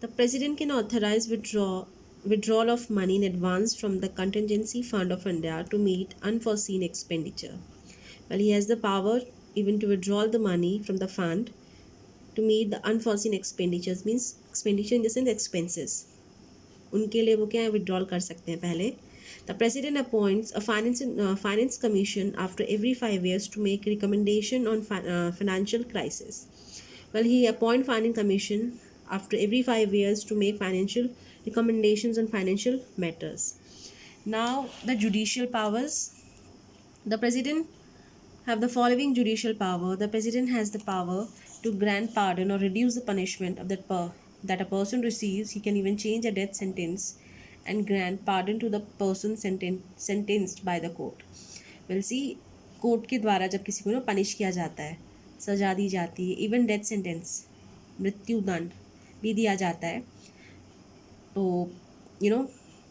The president can authorize withdrawal of money in advance from the contingency fund of India to meet unforeseen expenditure. Well, he has the power even to withdraw the money from the fund to meet the unforeseen expenditures, means expenditure in the sense expenses. उनके लिए वो क्या है, withdrawal कर सकते हैं पहले. The president appoints a finance commission after every 5 years to make recommendation on financial crisis. Well, he appoint finance commission after every 5 years to make financial recommendations on financial matters. Now the judicial powers. The president have the following judicial power. The president has the power to grant pardon or reduce the punishment of that a person receives. He can even change a death sentence and grant pardon to the person sentenced by the court. Well, see, court के द्वारा जब किसी को ना punish किया जाता है, सजा दी जाती है, इवन डेथ सेंटेंस, मृत्युदंड भी दिया जाता है, तो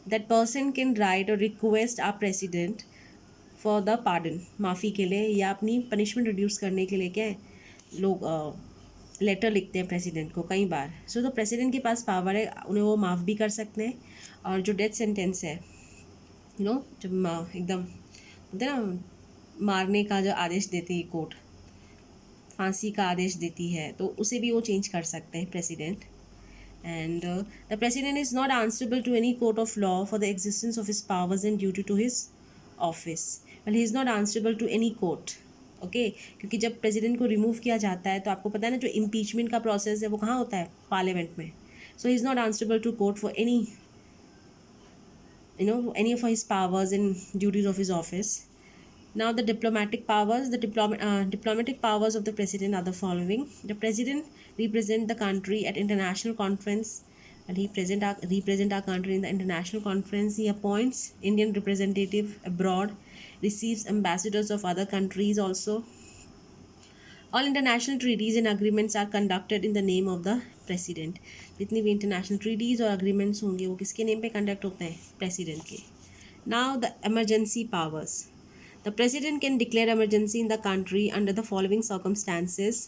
that person can write or request our president for the pardon, माफ़ी के लिए या अपनी पनिशमेंट रिड्यूस करने के लिए क्या है, लोग लेटर लिखते हैं प्रेसिडेंट को कई बार. सो तो प्रेसिडेंट के पास पावर है, उन्हें वो माफ़ भी कर सकते हैं. और जो डेथ सेंटेंस है, जब एकदम होता है ना, मारने का जो आदेश देती है कोर्ट, फांसी का आदेश देती है, तो उसे भी वो चेंज कर सकते हैं president. And the president is not answerable to any court of law for the existence of his powers and duty to his office. Well, he is not answerable to any court. Okay क्योंकि जब president को remove किया जाता है तो आपको पता है ना, जो इम्पीचमेंट का प्रोसेस है वो कहाँ होता है, पार्लियामेंट में. So he is not answerable to court for any any of his powers and duties of his office. Now the diplomatic powers. The diplomatic powers of the president are the following. The president represent the country at international conference, and he represent our country in the international conference. He appoints Indian representative abroad, receives ambassadors of other countries also. All international treaties and agreements are conducted in the name of the president. जितनी भी international treaties और agreements होंगे वो किसके name पे conduct होते हैं, president के. Now the emergency powers. The president can declare emergency in the country under the following circumstances.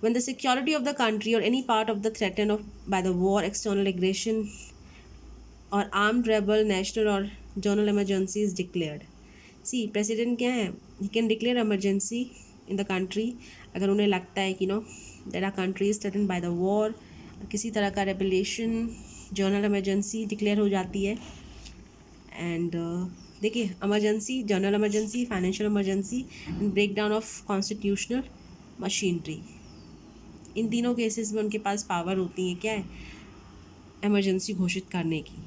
When the security of the country or any part of the threatened by the war, external aggression or armed rebel, national or general emergency is declared. See, president क्या है, he can declare emergency in the country अगर उन्हें लगता है कि that our country is threatened by the war, किसी तरह का रेबेलेशन, जनरल इमरजेंसी डिक्लेयर हो जाती है. एंड देखिए, emergency, general emergency, financial emergency and breakdown of constitutional machinery, इन तीनों केसेस में उनके पास पावर होती है क्या है, इमरजेंसी घोषित करने की.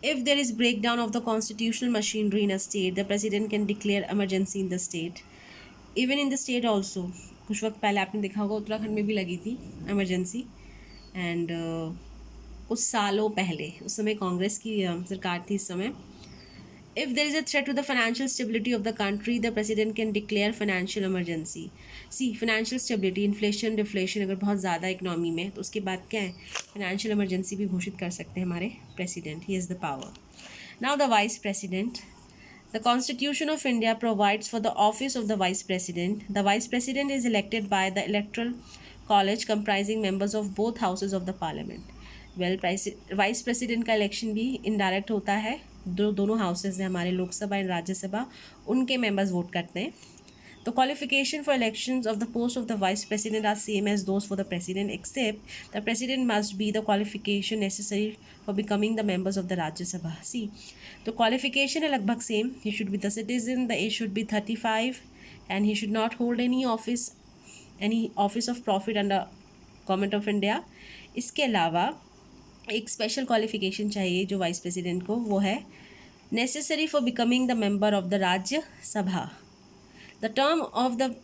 If there is breakdown of the constitutional machinery in a state, the president can declare emergency in the state. Even in the state also, कुछ वक्त पहले आपने देखा होगा उत्तराखंड में भी लगी थी इमरजेंसी. एंड कुछ सालों पहले, उस समय कांग्रेस की सरकार थी इस समय. If there is a threat to the financial stability of the country, the president can declare financial emergency. See, financial stability, inflation, deflation अगर बहुत ज़्यादा इकोनॉमी में, तो उसके बाद क्या है, financial emergency भी घोषित कर सकते हैं हमारे president. He has the power. Now the vice president. The Constitution of India provides for the office of the vice president. The vice president is elected by the electoral college comprising members of both houses of the parliament. Well, vice president का election भी indirect होता है. दोनों houses हैं हमारे, Lok Sabha and Rajya Sabha, उनके members vote करते हैं. The qualification for elections of the post of the vice president are same as those for the president, except the president must be the qualification necessary for becoming the members of the Rajya Sabha. See, the qualification है लगभग same. He should be the citizen, the age should be 35, and he should not hold any office of profit under Government of India. इसके अलावा एक special qualification चाहिए जो vice president को, वो है necessary for becoming the member of the राज्य सभा. The term of the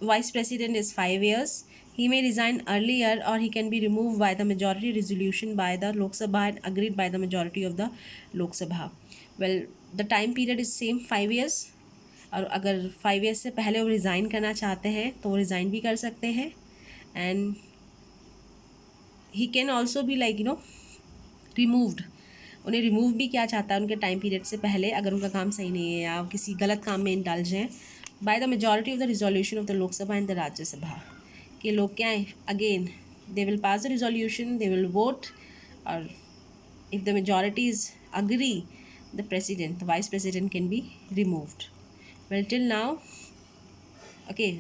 vice president is 5 years. He may resign earlier or he can be removed by the majority resolution by the Lok Sabha and agreed by the majority of the Lok Sabha. Well, the time period is same 5 years. और अगर 5 years से पहले वो resign करना चाहते हैं तो वो रिज़ाइन भी कर सकते हैं. And he can also be removed, उन्हें रिमूव भी किया जाता है उनके टाइम पीरियड से पहले अगर उनका काम सही नहीं है या किसी गलत काम में इंडल्ज हैं, by the majority of the resolution of the Lok Sabha and the Rajya Sabha. के लोग क्या हैं, again They will pass the resolution, they will vote, or if the majorities agree, the vice president can be removed. Well, till now, okay.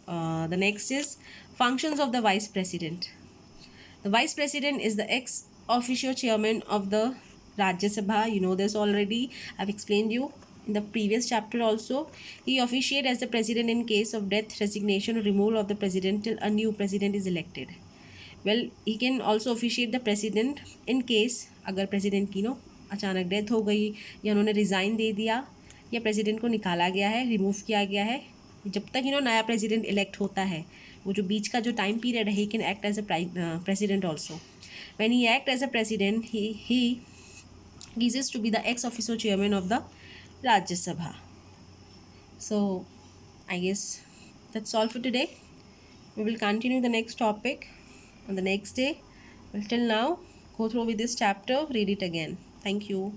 The next is functions of the vice president. The vice president is the ex officio chairman of the Rajya Sabha. You know this already. I've explained you in the previous chapter also. He officiates as the president in case of death, resignation, or removal of the president till a new president is elected. Well, he can also officiate the president in case अगर president की अचानक death हो गई या उन्होंने resign दे दिया या president को निकाला गया है, रिमूव किया गया है, जब तक नया प्रेसिडेंट इलेक्ट होता है, वो जो बीच का जो टाइम पीरियड है, he can act as a president also. When he act as a president, he ceases to be the ex officio chairman of the Rajya Sabha. So I guess that's all for today. We will continue the next topic on the next day. Well, till now, go through with this chapter, read it again. Thank you.